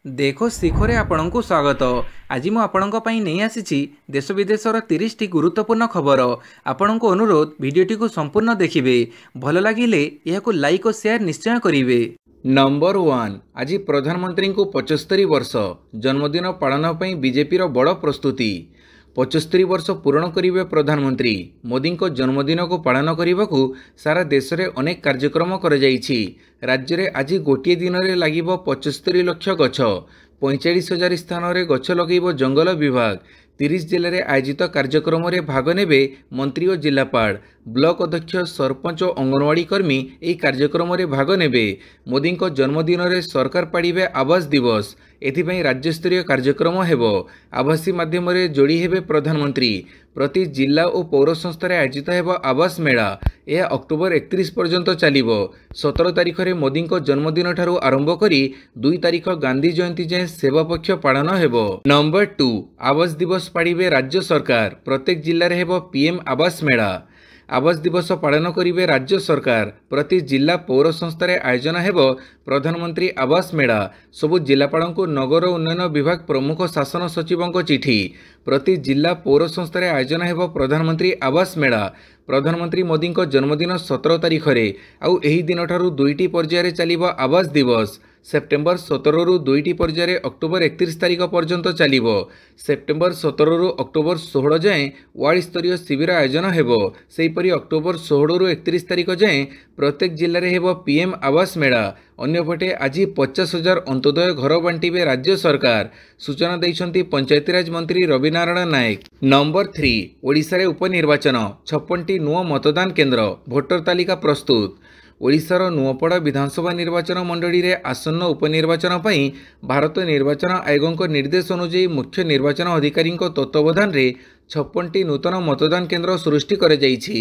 देखो शिखरे आपणଙ୍କୁ स्वागत। आज मु आपणଙ୍କ ପାଇଁ ନେଇ ଆସିଛି देश विदेशर 30 टी गुरुत्वपूर्ण खबर। आपणଙ୍କୁ अनुरोध भिडियोटी को संपूर्ण देखिए। भल लगिले यहाकु लाइक और शेयर निश्चय करिवे। नंबर 1 आज प्रधानमंत्री को 75 वर्ष जन्मदिन पालन पर बीजेपी बड़ प्रस्तुति। 75 वर्ष पूर्ण करिवे प्रधानमंत्री मोदी को जन्मदिन को पालन करने को सारा देश में अनेक कार्यक्रम कर राज्य में आज गोटे दिन में लगे 75 लाख गछ 45,000 स्थान में गछ लगे जंगल विभाग 30 जिले में आयोजित कार्यक्रम में भाग ने मंत्री और जिलापाल ब्लॉक अध्यक्ष सरपंच और अंगनवाड़ी कर्मी यह कार्यक्रम में भाग ने मोदी को जन्मदिन में सरकार पाड़े आवास दिवस एथिपाई राज्यस्तरीय कार्यक्रम हेबो। आवासी माध्यम जोड़ी हेबे प्रधानमंत्री प्रति जिला और पौर संस्था आयोजित हेबो आवास मेला। यह अक्टोबर 31 पर्यंत चलिबो। 17 तारिख में मोदी को जन्मदिन ठारू आरंभ करी 2 तारिख गांधी जयंती जाए सेवा पक्ष पालन हेबो। नंबर 2 आवास दिवस पाड़िबे राज्य सरकार प्रत्येक जिले में हेबो पीएम आवास मेला। आवास दिवस पालन करिवे राज्य सरकार प्रति जिला पौर संस्था आयोजन हेबो प्रधानमंत्री आवास मेला। सबु जिलापाल को नगर उन्नयन विभाग प्रमुख शासन सचिवों चिठी प्रति जिला पौर संस्था आयोजन हेबो प्रधानमंत्री आवास मेला। प्रधानमंत्री मोदी को जन्मदिन 17 तारिख में आउ एही दिन ठारू 2टी पर्यायर चलिबो आवास दिवस। सेप्टेम्बर 17 रु 2टी पर्यायर अक्टोबर 31 तारिख पर्यंत चलिबो। सेप्टेम्बर 17 रु अक्टोबर 16 जाए वार्ड स्तरीय शिविर आयोजन हेबो। सेहीपरि अक्टोबर 16 रु 31 तारिख जाए प्रत्येक जिले में हेबो पीएम आवास मेला। अन्यपटे आज 50,000 अंत्योदय घर बांटिबे राज्य सरकार सूचना दैछंती पंचायतीराज मंत्री रविनारायण नायक। नंबर 3 ओडिशा रे उपनिर्वाचन 56टी नुआ मतदान केन्द्र भोटर तालिका प्रस्तुत। ओडिशार नुआपड़ा विधानसभा निर्वाचन मंडली रे आसन्न उपनिर्वाचन पई भारत निर्वाचन आयोग निर्देश अनुसार मुख्य निर्वाचन अधिकारी तत्वावधान रे 56टी नूतन मतदान केन्द्र सृष्टि कर जाइछि।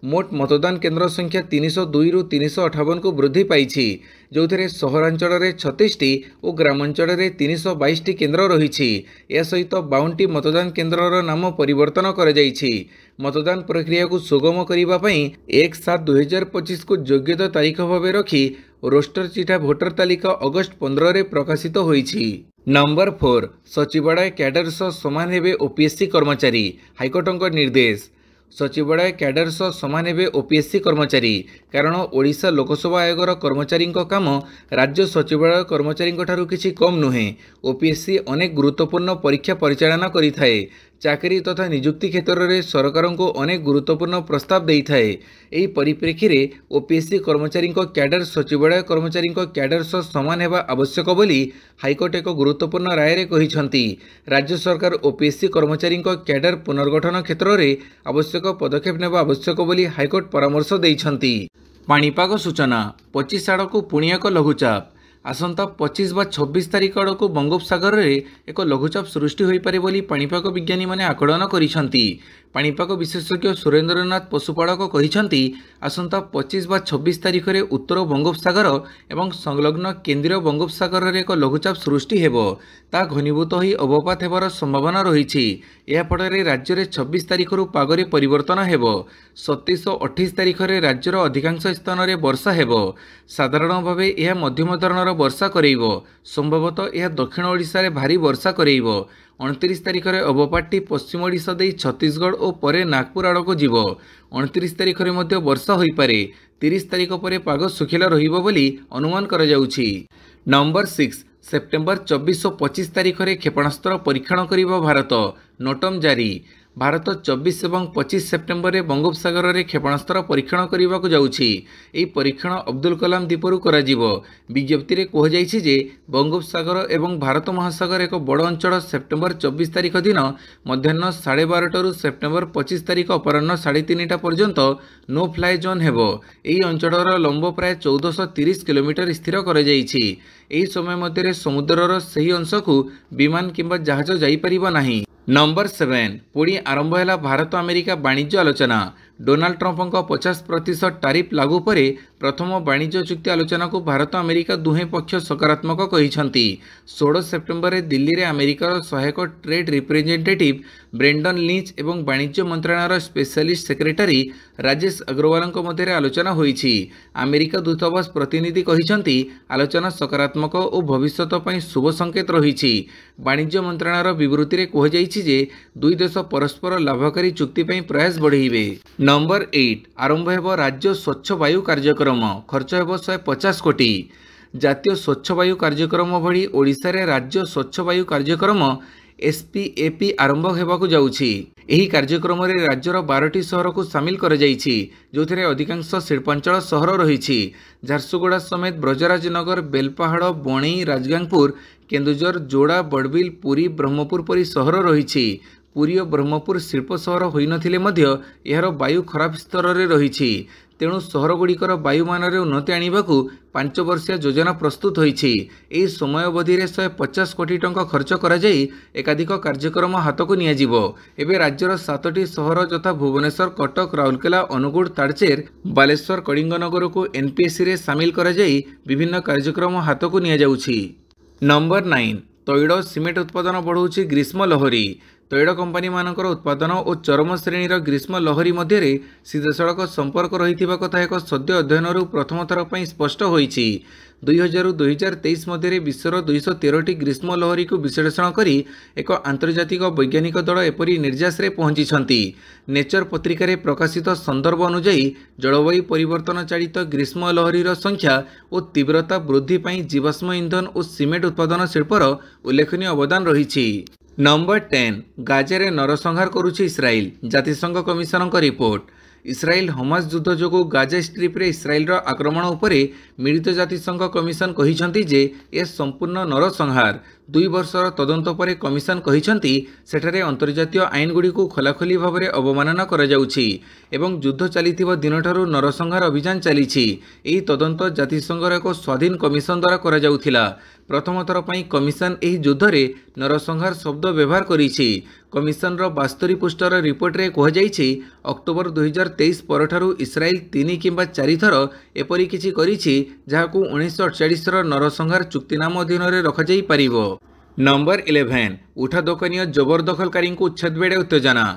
मोट मतदान केन्द्र संख्या 302 रु 358 को वृद्धि पाई जो सहरांचल में 36टी और ग्रामांचल में 322टी केन्द्र रही। यह सहित 52टी मतदान केन्द्र नाम परिवर्तन कर जाइछि। मतदान प्रक्रिया को सुगम करने 1/7/2025 को योग्यता तारीख भाव रखी रोस्टर चिठा भोटर तालिका अगस्त 15 रे प्रकाशित होईछि। नंबर 4 सचिवालय कैडर सह समान हेबे ओपीएससी कर्मचारी हाइकोर्ट निर्देश। सचिवालय कैडर सह समान हेबे ओपीएससी कर्मचारी कारण ओडिशा लोकसभा आयोगर कर्मचारी काम राज्य सचिवालय कर्मचारी ठारू किछि कम नुहे। ओपीएससी अनेक गुरुत्वपूर्ण परीक्षा परिचालना करिथाए। चाकरी तथा नियुक्ति क्षेत्र में सरकार को अनेक गुरुत्वपूर्ण प्रस्ताव देइथाए। एही परिप्रेक्षी रे ओपीएससी कर्मचारी कैडर सचिवालय कर्मचारी कैडर सह समान हेबा आवश्यक बोली हाइकोर्ट एक गुरुत्वपूर्ण राय रे कहिसंती। राज्य सरकार ओपीएससी कर्मचारी कैडर पुनर्गठन क्षेत्र में आवश्यक पदक्षेप नेबा आवश्यक बोली हाइकोर्ट परामर्श देइछंती। पाणीपाग सूचना 25 आड़क पुणी एक लघुचाप आसंता 25 व 26 तारिख आड़क बंगोपसागर में एक लघुचाप सृष्टि हो पारे बोली पाणीपाग विज्ञानी माने आकलन करिसंती। पाणीपाग विशेषज्ञ सुरेंद्रनाथ पशुपालक कहिसंती आसंता 25 व 26 तारिख में उत्तर बंगोपसागर एवं संलग्न केंद्रीय बंगोपसागर में एक लघुचाप सृष्टि हेबो ता घनीभूत होई अवपात हेबार संभावना रही। यह फଳରେ राज्य में 26 तारिख पागरे परिवर्तन हेबो। 27 और 28 तारिख में राज्यर अधिकांश स्थान में वर्षा हेबो। साधारण भाव यह मध्यम धरणर वर्षा करेइबो। संभवतः यह दक्षिण ओडिशा रे भारी वर्षा करेइबो। 29 तारिख में अवपातटी पश्चिम ओडिशा दे छत्तीसगढ़ और परे नागपुर आड़क जीवो। 29 तारिख में मध्य वर्षा होई पारे। 30 तारिख पर पाग सुखिला रहिबो बोली अनुमान करा जाउछि। नंबर 6 सेप्टेम्बर 24 और 25 तारिख में क्षेपणास्त्र परीक्षण करिबो भारत नोटम जारी। भारत 24 और 25 सेप्टेम्बर में बंगोपसागर में क्षेपणास्त्र परीक्षण करने को जाउछि। एही परीक्षण अब्दुल कलाम द्वीपरू करा जिवो। विज्ञप्ति रे कह जाइछि जे बंगोपसागर एवं भारत महासागर एक बड़ अंचल सेप्टेम्बर 24 तारिख दिन मध्याह्न 12:30 रु सेप्टेम्बर 25 तारिख अपराह्न 3:30 पर्यंत नो फ्लाए जोन हेबो। एही अंचलर लंब प्राय 1430 किलोमीटर स्थिर कर जाइछि। एही समय मध्य समुद्रर सही अंश को विमान किंबा जहाज जाई परिबो नाही। नंबर 7 पुणी आरंभ है भारत अमेरिका वाणिज्य आलोचना। डोनाल्ड ट्रंप 50% टारिफ लागू पर प्रथम वाणिज्य चुक्ति आलोचना को भारत अमेरिका दुहे पक्ष सकारात्मक कहिसंती। 16 सेप्टेम्बर में दिल्ली में अमेरिकार सहायक ट्रेड रिप्रेजेंटेटिव ब्रेंडन लिंच एवं वाणिज्य मंत्रालय स्पेशलिस्ट सेक्रेटरी राजेश अग्रवाल मध्य आलोचना होईछि। अमेरिका दूतावास प्रतिनिधि कहिसंती आलोचना सकारात्मक और भविष्यत पई शुभ संकेत रहिछि। वाणिज्य मंत्रालय विवृत्ति रे कहुଯାଇଛି जे दुई देश परस्पर लाभकारी चुक्ति पई प्रयास बढ़ाइबे। नंबर 8 आरंभ हेबो राज्य स्वच्छ वायु कार्यक्रम, खर्च हेबो 150 कोटी। जातीय स्वच्छ वायु कार्यक्रम भली ओडिशा रे राज्य स्वच्छ वायु कार्यक्रम एसपीएपी आरंभ हेबाकु जाउछि। एही कार्यक्रम रे राज्यर 12टी सहर को सामिल कर जाइछि, जोथिरे अधिकांश शिल्पांचल सहर रहिछि। झारसुगुड़ा समेत ब्रजराजनगर, बेलपाहाड़, बणई, राजगांगपुर, केन्दुझर, जोड़ा, बड़बिल, पुरी, ब्रह्मपुर परी सहर रहिछि। पुरी और ब्रह्मपुर शिल्प सहर होई नथिले मध्य एहार वायु खराब स्तर रे रहिछि। तेणु सहरगुड़िकर वायुमान उन्नति आनिबाकु 5 वर्षीय योजना प्रस्तुत होईछि। एही समय अवधि रे 150 कोटी टंका खर्च करा जाई एकाधिक कार्यक्रम हाथକୁ नियाजिबो। एबे राज्यर 7टी सहर यथा भुवनेश्वर, कटक, राउरकेला, अनुगुड़, तालचेर, बालेश्वर, कलिंगनगर को एनपीएससी रे सामिल करा जाई विभिन्न कार्यक्रम हाथକୁ नियाजाउछि। नंबर 9 तैल सीमेंट उत्पादन बढ़ाउछि ग्रीष्म लहरी। तैल कंपानी मानकर उत्पादन और चरम श्रेणीर ग्रीष्म लहरी मध्य सीधासड़क संपर्क रही कथा एक सद्य अध्ययन प्रथम थर पर स्पष्ट होईछि। 2000-2023 मध्य विश्वर 213टी ग्रीष्म लहरी को विश्लेषण करी एक आंतर्जातिक वैज्ञानिक दल एपरी निर्यास रे पहुंची। नेचर पत्रिका प्रकाशित संदर्भ अनुଯାयी जलवायु परिवर्तन चालित ग्रीष्म लहरीर संख्या और तीव्रता वृद्धि पाई जीवाश्म ईंधन और सीमेंट उत्पादन शिल्पर उल्लेखनीय अवदान रही। नंबर 10 गाजारे नरसंहार करुछि इस्राएल, जातिसंघ कमिशन का रिपोर्ट। इस्राएल हमास युद्ध जोगु गाजा स्ट्रिप रे इस्राएल आक्रमण उपरे मिलित जातिसंघ कमिशन कहिसंती जे ए संपूर्ण नरसंहार। 2 वर्षर तदंत परे कमिशन कहिसंती सेठारे अंतर्जातीय आईन गुडी को खोलाखोली भाव में अवमानना करा जाउछि एवं युद्ध चलिथिबा दिनठारु नरसंहार अभियान चलीछि। एही तदंत जातिसंघर एक स्वाधीन कमिशन द्वारा करा जाउथिला। प्रथम थर पई कमिशन एही युद्ध रे नरसंहार शब्द व्यवहार करिछि। कमिशन रो 72 पृष्ठर रिपोर्ट रे कह जाइछि अक्टोबर 2023 परठारु इस्राएल 3 किंबा 4 थर एपरि किछि करिछि जहाकु 1948 रो नरसंहार चुक्तिनाम अधीन रे रखा जाई परिबो। नंबर 11 उठा दोकानिया जबरदखलकारी को उच्छेद बेड़े उत्तेजना।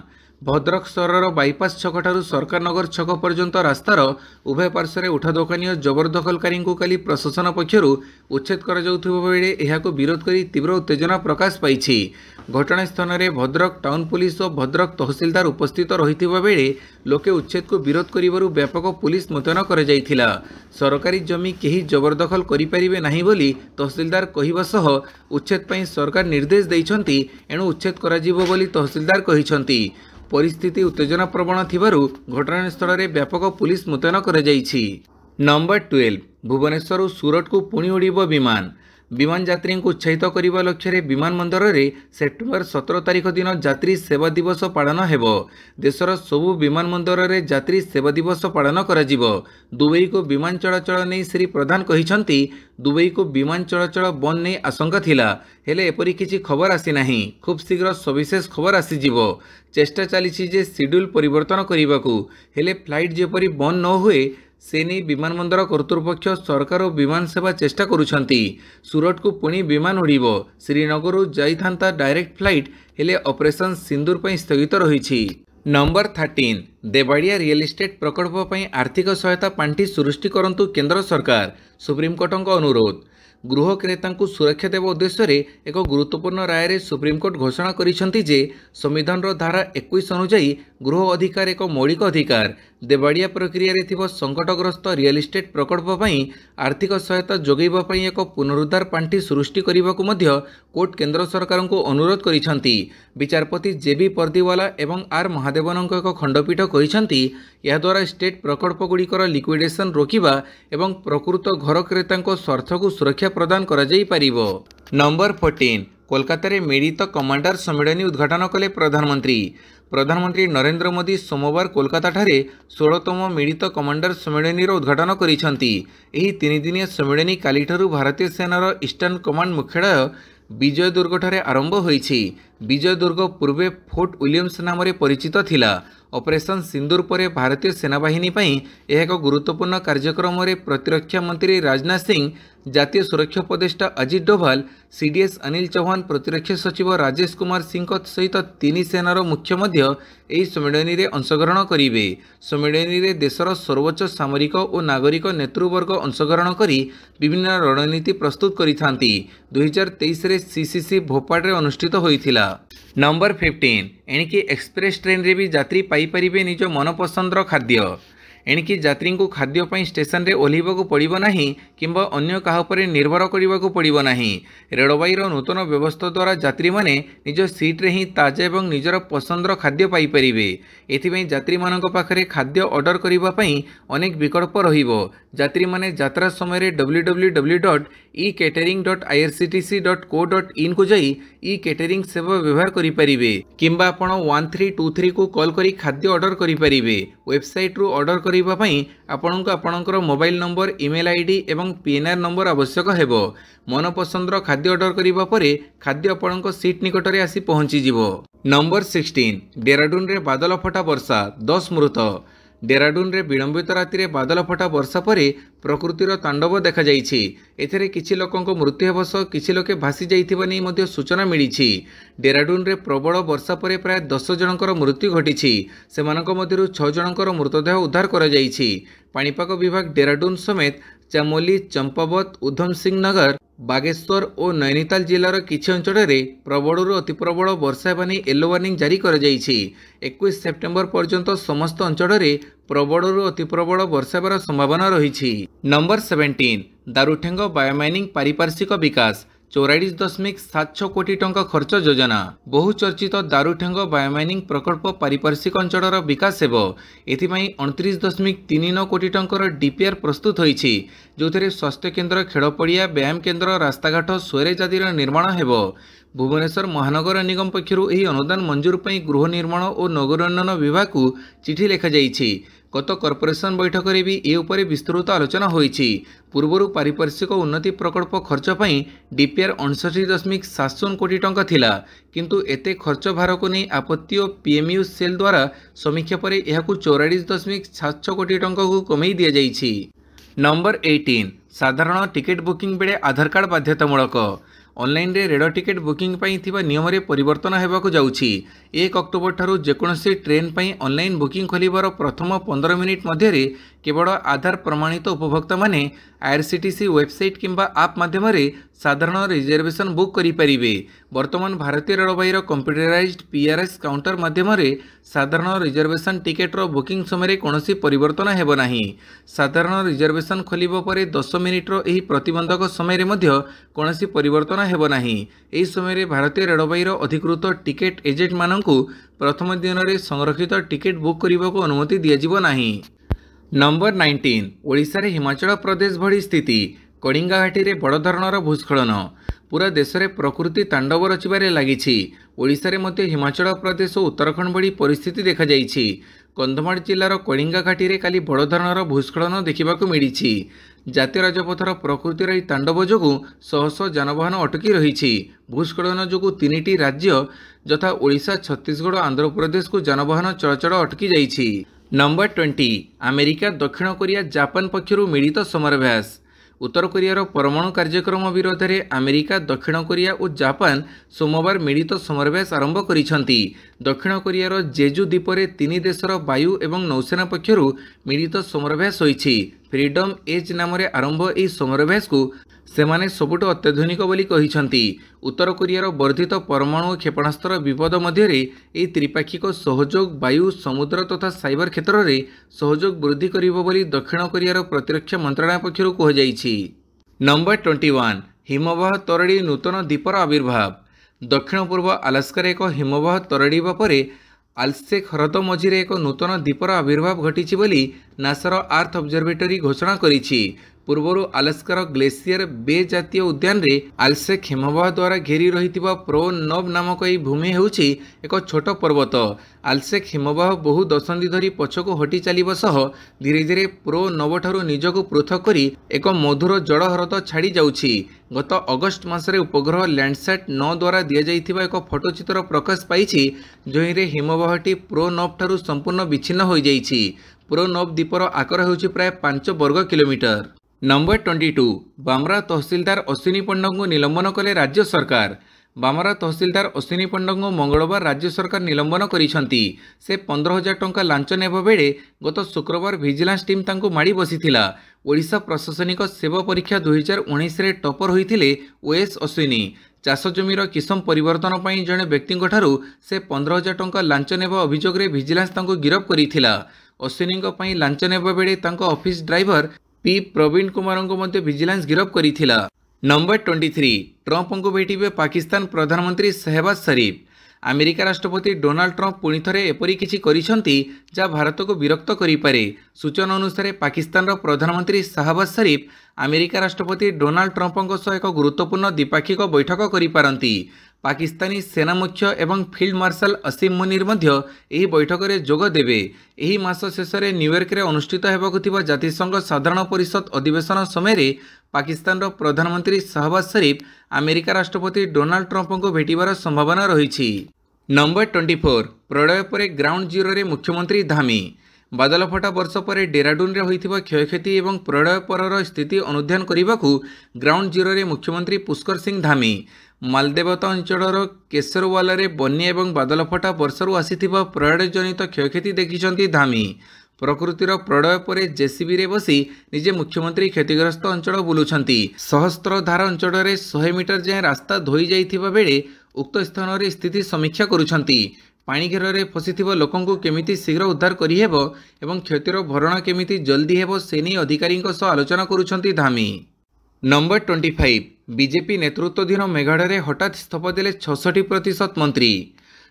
भद्रक सहर बाईपास छक ठारू सरकार नगर छक पर्यंत रास्तार उभय पार्श्वे उठा दोकानिया जबरदखलकारी को काली प्रशासन पक्षर उच्छेद कर बेले यहां विरोध कर तीव्र उत्तेजना प्रकाश पाई। घटनास्थल में भद्रक टाउन पुलिस और भद्रक तहसिलदार उपस्थित रही बेले लोके उच्छेद को विरोध कर व्यापक पुलिस मुतयन कर सरकारी जमी कहीं जबरदखल करें नहीं बोली तहसिलदार कहवा सह उच्छेद पर सरकार निर्देश देइछंती, एणु उच्छेद करा बोली तहसिलदार कहिछंती। परिस्थिति उत्तेजना प्रवण थिबारु घटनास्थल में व्यापक पुलिस मुतयन कर जाइछि। नंबर 12 भुवनेश्वर सूरत को पुणी उड़िब विमान। विमान यात्री को उत्साहित करने लक्ष्य विमान बंदर में सेप्टेम्बर 17 तारिख दिन यात्री सेवा दिवस पालन हेबो। देशर सबु विमान बंदर में यात्री सेवा दिवस पालन करा जिवो। दुबई को विमान चलाचल नहीं श्री प्रधान कहिसंती दुबई को विमान चलाचल बंद नहीं आशंका थिला, हेले एपरी किछि खबर आसी नाही। खूब शीघ्र सविशेष खबर आसी जिवो। चेष्टा चली जे शेड्यूल परिवर्तन करने, हेले फ्लाइट जेपरी बंद न हुए से नहीं विमान बंदर कर्तृपक्ष सरकार और विमान सेवा चेष्टा करुछंती। सूरत को पुणी विमान उड़िबो। श्रीनगर जाइथांता डायरेक्ट फ्लाइट, हेले ऑपरेशन सिंदूर पर स्थगित रही। नंबर 13 देवाड़िया रियल एस्टेट प्रकल्प पर आर्थिक सहायता पांठी सृष्टि करंतु केंद्र सरकार, सुप्रीमकोर्ट अनुरोध। गृह क्रेता को सुरक्षा देव उद्देश्य एक गुरुत्वपूर्ण राय रे सुप्रीमकोर्ट घोषणा करिसेंती जे संविधान धारा 21 अनुଯାयी गृह अधिकार एक मौलिक अधिकार। देवाड़िया प्रक्रिया रे थिबो संकटग्रस्त रियल एस्टेट प्रकल्प पई आर्थिक सहायता जोगैबा पई एक पुनरुद्धार पांठी सृष्टि करने को मध्य कोर्ट केंद्र सरकार को अनुरोध करिसेंती। विचारपति जेबी परदीवाला एवं आर महादेवनक एक खंडपीठ कहिसेंती या द्वारा स्टेट प्रकल्प गुड़िकर लिक्विडेशन रोकिबा एवं प्रकृत घर क्रेता स्वार्थ को सुरक्षा प्रदान करा जाई परिबो। नंबर 14 कोलकाता रे मिलित कमांडर सम्मेलन उद्घाटन कले प्रधानमंत्री। प्रधानमंत्री नरेंद्र मोदी सोमवार कोलकाता ठारे 16तम मिलित कमांडर सम्मेलन उद्घाटन करिसेंती। एही 3 दिनिया सम्मेलन कालीठारु भारतीय सेनार ईस्टर्न कमांड मुख्यालय विजय दुर्ग ठारे आरंभ होईछि। विजय दुर्ग पूर्वे फोर्ट विलियम्स नाम परिचित थिला। ऑपरेशन सिंदूर पर भारतीय सेनाबाहिनी एक गुरुत्वपूर्ण कार्यक्रम में प्रतिरक्षा मंत्री राजनाथ सिंह, जातीय सुरक्षा उपदेष्टा अजित डोभाल, सीडीएस अनिल चौहान, प्रतिरक्षा सचिव राजेश कुमार सिंह सहित 3 सेनार मुख्य यह सम्मेलन में अंशग्रहण करेंगे। सम्मेलन में देशर सर्वोच्च सामरिक और नागरिक नेतृवर्ग अंशग्रहण कर विभिन्न रणनीति प्रस्तुत करिथांती। 2023 रे सीसीसी भोपाल रे अनुष्ठित होइथिला। नंबर 15 एणिकी एक्सप्रेस ट्रेन रे भी यात्री पाइपारे निज मनपसंदर खाद्य। एणिकी यात्री को खाद्यपाई स्टेशन रे ओह्लैवाकू पड़िबो नाही किंबा अन्य काहा उपरे निर्भर करिवाकू पड़िबो नाही। रेलवाईर नूतन व्यवस्था द्वारा यात्री माने निज सीट रे ही ताजा एवं निजर पसंदर खाद्य पाई परिबे। एथिपई यात्री मानक पाखरे खाद्य ऑर्डर करिबा पई अनेक विकल्प रहिबो। यात्री माने यात्रा समय www.ecatering.irctc.co.in को जाई ई केटरिंग सेवा व्यवहार करि परिबे किंबा आपण 1323 को कॉल करी खाद्य ऑर्डर करि परिबे। वेबसाइट रु ऑर्डर करिबा पई आपणकर मोबाइल नंबर, ईमेल आईडी एवं पीएनआर नंबर आवश्यक हेबो। मनपसंदर खाद्य ऑर्डर करिबा परे खाद्य आपणक सीट निकटरे आसी पहुंची जिवो। नंबर 16 डेराडून रे बादल फटा वर्षा, 10 मृत। डेराडून रे विलंबित राति बादल फटा वर्षा पर प्रकृतिर तांडव देखा जाइछि। एथिरे किछि लोकंक मृत्यु हेबा सह किछि लोके भासी जाइथिबा नै मध्ये सूचना मिलिछि। डेराडून रे प्रबल वर्षा पर प्राय 10 जनकर मृत्यु घटिछि। सेमानक मध्यरु 6 जनकर मृतदेह उद्धार करा जाइछि। पाणीपाग विभाग डेराडून समेत चामोली, चंपावत, उधम सिंह नगर, बागेश्वर और नैनीताल जिलार किछि अंचल में प्रबलरू अति प्रबल वर्षा हेबा नै येलो वार्निंग जारी कर जाइछि। 21 सेप्टेम्बर पर्यंत समस्त अंचल में प्रबलरू अति प्रबल वर्षा हेबार संभावना रही। नंबर 17 दारुठेंग बायोमाइनिंग पारिपार्श्विक विकास, 44.76 कोटी टंका खर्च योजना। बहुचर्चित दारुठेंग बायोमाइनिंग प्रकल्प पारिपार्श्विक अंचल विकास हेबो। एथिपाई 29.39 कोटी टंकर डीपीआर प्रस्तुत होईछि, जोथरे स्वास्थ्य केन्द्र, खेल पड़िया, व्यायाम केन्द्र, रास्ताघाट, स्वेरेज आदिर निर्माण हेबो। भुवनेश्वर महानगर निगम पक्षरु एही अनुदान मंजूर पई गृह निर्माण और नगरोन्नयन विभाग को चिठी लिखा जाइछि। गत कॉर्पोरेशन बैठक में भी ए उपरे विस्तृत आलोचना होईछि। पूर्वरु पारिपार्श्विक उन्नति प्रकल्प खर्च पई डीपीआर 59.70 कोटी टंका थिला, किंतु एते खर्च भार को नहीं आपत्ति और पीएमयू सेल द्वारा समीक्षा पर एहाकु 44.76 कोटी टंका को कमई दिया जाइछि। नंबर 18 साधारण टिकेट बुकिंग बेले आधार कार्ड बाध्यतामूलक। ऑनलाइन रे रेल टिकेट बुकिंग पई थिबा नियम रे परिवर्तन हेबाकू जाउछि। 1 अक्टोबर ठारू जेकोसी ट्रेन पई ऑनलाइन बुकिंग खोलिबार प्रथम 15 मिनिट मध्य केवल आधार प्रमाणित उपभोक्ता माने आईआरसीटीसी वेबसाइट किंबा आप माध्यम साधारण रिजर्वेशन बुक करि परिबे। वर्तमान भारतीय रेलवाईर कंप्यूटराइज्ड पीआरएस काउंटर माध्यम साधारण रिजर्वेशन टिकेट रो बुकिंग समय कोनोसी परिवर्तन हेबो नाही। साधारण रिजर्वेशन खोलिबा परे 10 मिनिट रो एही प्रतिबंधक समय रे मध्य कोनोसी परिवर्तन हेबो नाही। एही समय रे भारतीय रेलवाईर अधिकृत टिकेट एजेंट माननकु प्रथम दिन रे संरक्षित टिकेट बुक करने को अनुमति दियाजिबो नाही। नंबर 19 ओडिशा रे हिमाचल प्रदेश भली स्थिति, कलिंगा घाटी रे बड़ धरणर भूस्खलन। पूरा देश में प्रकृति तांडव रचिबारे लागिछि। ओडिशा रे मध्य हिमाचल प्रदेश और उत्तराखंड भली परिस्थिति देखा जाइछि। कंधमाल जिलार कलिंगा घाटी रे काली बड़ धरणर भूस्खलन देखिबाकू मिलिछि। जातीय राजपथर प्रकृतिर तांडव जोगु शह शह जानवाहन अटकी रही। भूस्खलन जोगु 3टी राज्य यथा ओडिशा, छत्तीसगढ़, आंध्र प्रदेश को जानवाहन चलाचल अटकी जाइछि। नंबर 20 अमेरिका, दक्षिण कोरिया, जापान पक्षरु मिलित समराभ्यास। उत्तर कोरियार परमाणु कार्यक्रम विरोध में अमेरिका, दक्षिण कोरिया और जापान सोमवार मिलित समराभ्यास आरंभ करिसेंती। दक्षिण कोरियार जेजू द्वीप में 3 देशर वायु एवं नौसेना पक्षरु मिलित समराभ्यास होईछि। फ्रीडम एज नाम आरंभ एही समराभ्यास को सेमाने सबुठ अत्याधुनिक बोली कहिसेंती। उत्तर कोरियार वर्धित परमाणु क्षेपणास्त्र विपद मध्य एही त्रिपाक्षिक सहयोग वायु, समुद्र तथा साइबर क्षेत्र में सहयोग वृद्धि करिबो बोली दक्षिण कोरियार प्रतिरक्षा मंत्रालय पक्षरु कहुଯାଇଛି। नंबर 21 हिमवाह तरड़ी नूतन द्वीपर आविर्भाव। दक्षिण पूर्व अलास्कार एक हिमवाह तरड़ीबा परे आल्सेक ह्रद मझिरे एक नूतन द्वीपर आविर्भाव घटी बोली नासार आर्थ ऑब्जर्वेटरी घोषणा करिछि। पूर्वर आलास्कार ग्लेशियर बे जातीय उद्यान रे आल्सेक हिमवाह द्वारा घेरी रही प्रो नब नामक यह भूमि होउछि एक छोट पर्वत। आल्सेक हिमवाह बहु दशंधि धरी पछकु हटी चलिबा सह धीरे धीरे प्रो नब ठारू निजकु पृथक करी एक मधुर जड़ ह्रद छाड़ी जाउछि। गत अगस्ट मासरे उपग्रह लैंडसैट 9 द्वारा दिया जाइथिबा एक फोटोचित्र प्रकाश पाइछि जहिरे हिमवाहटी प्रो नब ठारू संपूर्ण विच्छिन्न हो जाइछि। प्रो नब द्वीपर आकार होउछि प्राय 5 वर्ग किलोमीटर। नंबर 22 बामरा तहसीलदार अश्विनी पंडा को निलंबन कले राज्य सरकार। बामरा तहसीलदार अश्विनी पंडा को मंगलवार राज्य सरकार निलंबन करिसंती। से 15,000 टंका लांच नेबा बेले गत शुक्रवार विजिलेंस टीम तांको माड़ी बसिथिला। ओडिशा प्रशासनिक सेवा परीक्षा 2019 रे टॉपर होइथिले ओएस अश्विनी। चाष जमीर किसम परिवर्तन पर जड़े व्यक्ति से 15,000 टंका लांच नेबा अभियोग रे विजिलेंस तांको गिरफ करिथिला। अश्विनी लांच नेबा बेले तांको office driver P Praveen Kumar को मध्य विजिलेंस गिरफ करिथिला। नंबर 23 ट्रंप को भेटिबे पाकिस्तान प्रधानमंत्री शहबाज शरीफ। अमेरिका राष्ट्रपति डोनाल्ड ट्रंप पुणी थे एपरी किछि करिसंती जा भारत को विरक्त करिपारे। सूचना अनुसार पाकिस्तान रो प्रधानमंत्री शहबाज शरीफ अमेरिका राष्ट्रपति डोनाल्ड ट्रंप सह एक गुरुत्वपूर्ण द्विपाक्षिक बैठक करिपारंती। पाकिस्तानी सेना मुख्य एवं फील्ड मार्शल असीम मुनीर मध्य एही बैठक रे जोग देबे। एही मास शेष में न्यूयॉर्क रे अनुष्ठित हेबाकु थिबा जातिसंघ साधारण परिषद अधिवेशन समय पाकिस्तान रो प्रधानमंत्री शहबाज शरीफ अमेरिका राष्ट्रपति डोनाल्ड ट्रंप को भेटिबार संभावना रही। नंबर 24 प्रलय पर ग्राउंड जीरो रे मुख्यमंत्री धामी। बादल फटा वर्ष पर डेराडून रे होइथिबा क्षयक्षति एवं प्रलय परर स्थिति अनुध्यान करने ग्राउंड जीरो रे मुख्यमंत्री पुष्कर सिंह धामी मालदेवता अंचलर केसरवाला रे बन्या एवं बादल फटा वर्षरू आसीथिबा प्रलय जनित क्षयक्षति देखिछंती धामी। प्रकृतिर प्रलय पर जेसीबी रे बसी निजे मुख्यमंत्री क्षतिग्रस्त अंचल बुलुछंती। सहस्त्रधार अंचल रे 100 मीटर जाए रास्ता धोई जाइथिबा बेले उक्त स्थान रे स्थिति समीक्षा करुछंती। पानी घेर रे फसिथिबा लोकंकु केमिति शीघ्र उद्धार करिहेबो एवं क्षतिर भरणा केमिति जल्दी हेबो सेनी अधिकारींक सह आलोचना करुछंती धामी। नंबर 25 बीजेपी नेतृत्वाधीन मेघालय हठात इस्तीफा देले 66% मंत्री।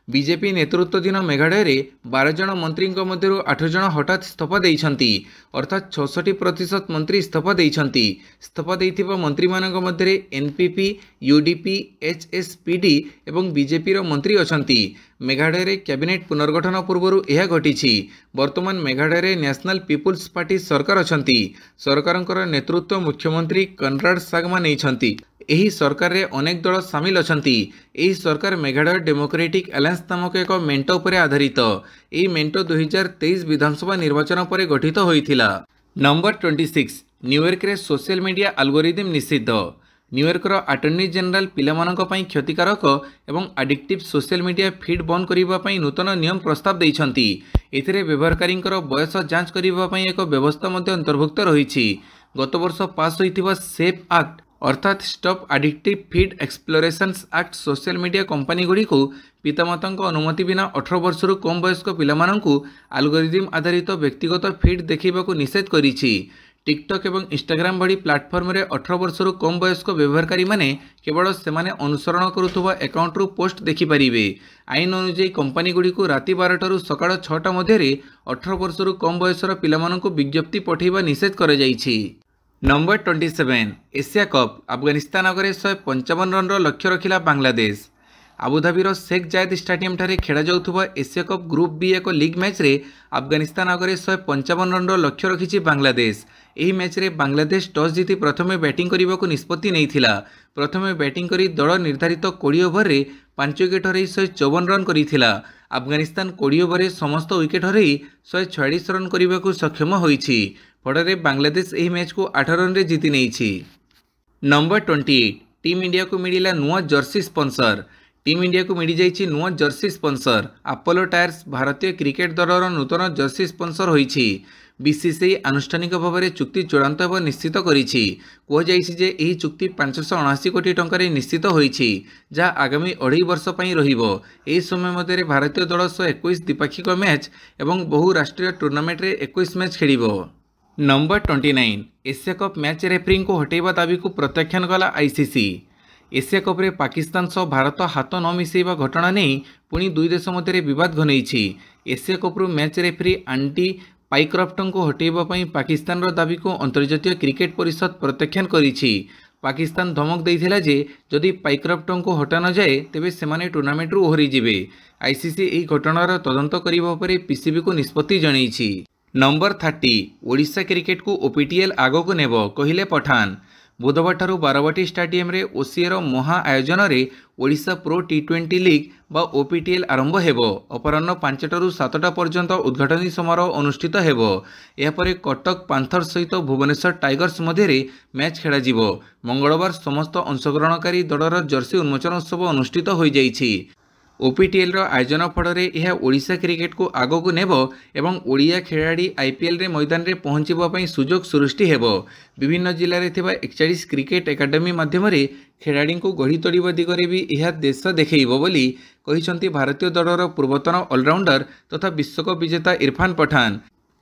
बीजेपी नेतृत्वाधीन मेघालय रे 12 जन मंत्री मध्य 8 जन हठात इस्तीफा देइछंती अर्थात 66% मंत्री इस्तीफा देइछंती। इस्तीफा देइथिबा मंत्री मानक मध्य एनपीपी यूडीपी एचएसपीडी एवं बीजेपी रो मंत्री अछंती। मेघालय रे कैबिनेट पुनर्गठन पूर्व यह घटी। वर्तमान मेघालय रे नेशनल पीपुल्स पार्टी सरकार अछंती। सरकारंकर नेतृत्व मुख्यमंत्री कनराड सागमा नेइछंती। एही सरकार रे अनेक दल सामिल अछंती। एही सरकार मेघालय डेमोक्रेटिक अलायंस नामक एक मेंटो पर आधारित। एही मेंटो 2023 विधानसभा निर्वाचन पर गठित होइथिला। नंबर 26 न्यूयॉर्क रे सोशल मीडिया एल्गोरिदम निषिद्ध। न्यूयॉर्कर अटर्नी जनरल पिलामानंक पई क्षतिकारक एवं एडिक्टिव सोशल मीडिया फीड बंद करिबा पई नूतन नियम प्रस्ताव दैछंती। एथिरे व्यवहारकारींकर बयस जांच करिबा पई एक व्यवस्था मध्ये अंतर्भुक्त रहिछि। गत वर्ष पास होइथिबा सेफ एक्ट अर्थात stop addictive feed explorations act social media company Gudi को पितामाता अनुमति बिना 18 वर्षर कम वयस्क पिलामानंकु एल्गोरिदम आधारित व्यक्तिगत फीड देखा निषेध करिछि। टिकटॉक एवं इंस्टाग्राम भली प्लाटफर्म रे 18 वर्षर कम वयस्क व्यवहारकारी माने केवल सेमाने अनुसरण करुथुबा अकाउंट रु पोस्ट देखि परिबे। आईन अनुसार कंपनी गुड़ी को राति 12 टू सकाळ 6टा मध्य 18 वर्षर कम वयसर पिलामानंकु विज्ञप्ति पठेबा निषेध कर जाइछि। नंबर 27 एशिया कप अफगानिस्तान आगे 155 रन लक्ष्य रखिला बांग्लादेश। आबुधाबीर शेख जायद स्टेडियम ठारे खेला जाउथुबा एशिया कप ग्रुप बी एक लीग मैच रे अफगानिस्तान आगे 155 रन लक्ष्य रखिछि बांग्लादेश। एही मैच रे बांग्लादेश टॉस जीति प्रथमे बैटिंग करने को निष्पत्ति नैथिला। प्रथमे बैटिंग करी दल निर्धारित 20 ओवर रे 5 विकेट हरई 154 रन करिथिला। अफगानिस्तान 20 ओवर समस्त विकेट हरई 146 रन करने को सक्षम होइछि। फଳରେ बांग्लादेश एही मैच को 8 रन रे जीति नेइछि। नंबर 28 टीम इंडिया को मिलिला नुआ जर्सी स्पॉन्सर। टीम इंडिया को मिल जाइछि नुआ जर्सी स्पॉन्सर। अपोलो टायर्स भारतीय क्रिकेट दलर नूतन जर्सी स्पॉन्सर होइछि। बीसीसीआई आनुष्ठानिक भाव में चुक्ति चूड़ांत होगा निश्चित करिछि। कहुଯାଇଛି जे एही चुक्ति 579 कोटी टंकार निश्चित होइछि जहाँ आगामी 2.5 वर्ष पई रहिबो। एही समय मध्य भारतीय दल 121 द्विपाक्षिक मैच एवं बहु राष्ट्रीय टूर्नामेंट रे 21 मैच खेलिबो। Number 29 Asia cup match referee को हटेबा दाबी को प्रत्याख्यान कला आईसीसी। एशिया कप रे पाकिस्तान सह भारत हाथ न मिसेबा घटना नहीं पुणी दुई देश मध्य विवाद घनई। एशिया कप रु मैच रेफरी आंटी ପାଇକ୍ରଫ୍ଟଙ୍କୁ ହଟାଇବା ପାଇଁ ପାକିସ୍ତାନର ଦାବିକୁ ଅନ୍ତର୍ଜାତୀୟ କ୍ରିକେଟ ପରିଷଦ ପ୍ରତ୍ୟାଖ୍ୟାନ କରିଛି। ପାକିସ୍ତାନ ଧମକ ଦେଇଥିଲା ଯେ ଯଦି ପାଇକ୍ରଫ୍ଟଙ୍କୁ ହଟା ନଯାଏ ତେବେ ସେମାନେ ଟୁର୍ଣ୍ଣାମେଣ୍ଟରୁ ଓହରିଯିବେ। ଆଇସିସି ଏହି ଘଟଣାର ତଦନ୍ତ କରିବା ଉପରେ ପିସିବିକୁ ନିଷ୍ପତ୍ତି ଜଣାଇଛି। ନମ୍ବର 30 ଓଡ଼ିଶା କ୍ରିକେଟକୁ ଓପିଟିଏଲ୍ ଆଗକୁ ନେବ କହିଲେ ପଠାନ। ବୁଧବାରଠାରୁ ବାରବାଟୀ ଷ୍ଟାଡିୟମରେ ଓସିଏର ମହା ଆୟୋଜନରେ ଓଡ଼ିଶା ପ୍ରୋ ଟି20 ଲିଗ୍ ବା ଓପିଟିଏଲ୍ ଆରମ୍ଭ ହେବ। ଅପରାହ୍ନ 5ଟାରୁ 7ଟା ପର୍ଯ୍ୟନ୍ତ ଉଦ୍ଘାଟନୀ ସମାରୋହ ଅନୁଷ୍ଠିତ ହେବ। ଏହାପରେ କଟକ ପାନ୍ଥର୍ସ ସହିତ ଭୁବନେଶ୍ୱର ଟାଇଗର୍ସ ମଧ୍ୟରେ ମ୍ୟାଚ୍ ଖେଳାଯିବ। ମଙ୍ଗଳବାର ସମସ୍ତ ଅଂଶଗ୍ରହଣକାରୀ ଦଳର ଜର୍ସି ଉନ୍ମୋଚନ ଉତ୍ସବ ଅନୁଷ୍ଠିତ ହୋଇଯାଇଛି। ଓପିଟିଏଲ୍ର ଆୟୋଜନ ଫଳରେ ଏହା ଓଡ଼ିଶା କ୍ରିକେଟକୁ ଆଗକୁ ନେବ ଏବଂ ଓଡ଼ିଆ ଖେଳାଳି ଆଇପିଏଲ୍ରେ ମଇଦାନରେ ପହଞ୍ଚିବା ପାଇଁ ସୁଯୋଗ ସୃଷ୍ଟି ହେବ। ବିଭିନ୍ନ ଜିଲ୍ଲାରେ ଥିବା 41 କ୍ରିକେଟ ଏକାଡେମୀ ମାଧ୍ୟମରେ ଖେଳାଳିଙ୍କୁ ଗଢ଼ି ତୋଳିବା ଦିଗରେ ବି ଏହା ଦେଶ ଦେଖାଇବ ବୋଲି କହିଛନ୍ତି ଭାରତୀୟ ଦଳର ପୂର୍ବତନ ଅଲରାଉଣ୍ଡର ତଥା ବିଶ୍ୱକପ୍ ବିଜେତା ଇରଫାନ ପଠାନ।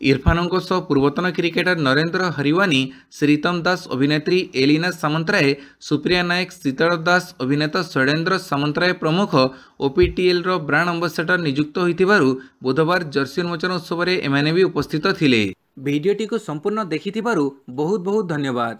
ଇରଫାନଙ୍କ ସହ ପୂର୍ବତନ କ୍ରିକେଟର ନରେନ୍ଦ୍ର ହରିୱାନି, ଶ୍ରୀତମ ଦାସ, ଅଭିନେତ୍ରୀ ଏଲିନା ସାମନ୍ତରାୟ, ସୁପ୍ରିୟା ନାୟକ, ଶୀତଳ ଦାସ, ଅଭିନେତା ଷଡ଼େନ୍ଦ୍ର ସାମନ୍ତରାୟ ପ୍ରମୁଖ ଓପିଟିଏଲ୍ର ବ୍ରାଣ୍ଡ ଆମ୍ବାସେଡର ନିଯୁକ୍ତ ହୋଇଥିବାରୁ ବୁଧବାର ଜର୍ସି ଉନ୍ମୋଚନ ଉତ୍ସବରେ ଏମାନେ ବି ଉପସ୍ଥିତ ଥିଲେ। ଭିଡ଼ିଓଟିକୁ ସମ୍ପୂର୍ଣ୍ଣ ଦେଖିଥିବାରୁ ବହୁତ ବହୁତ ଧନ୍ୟବାଦ।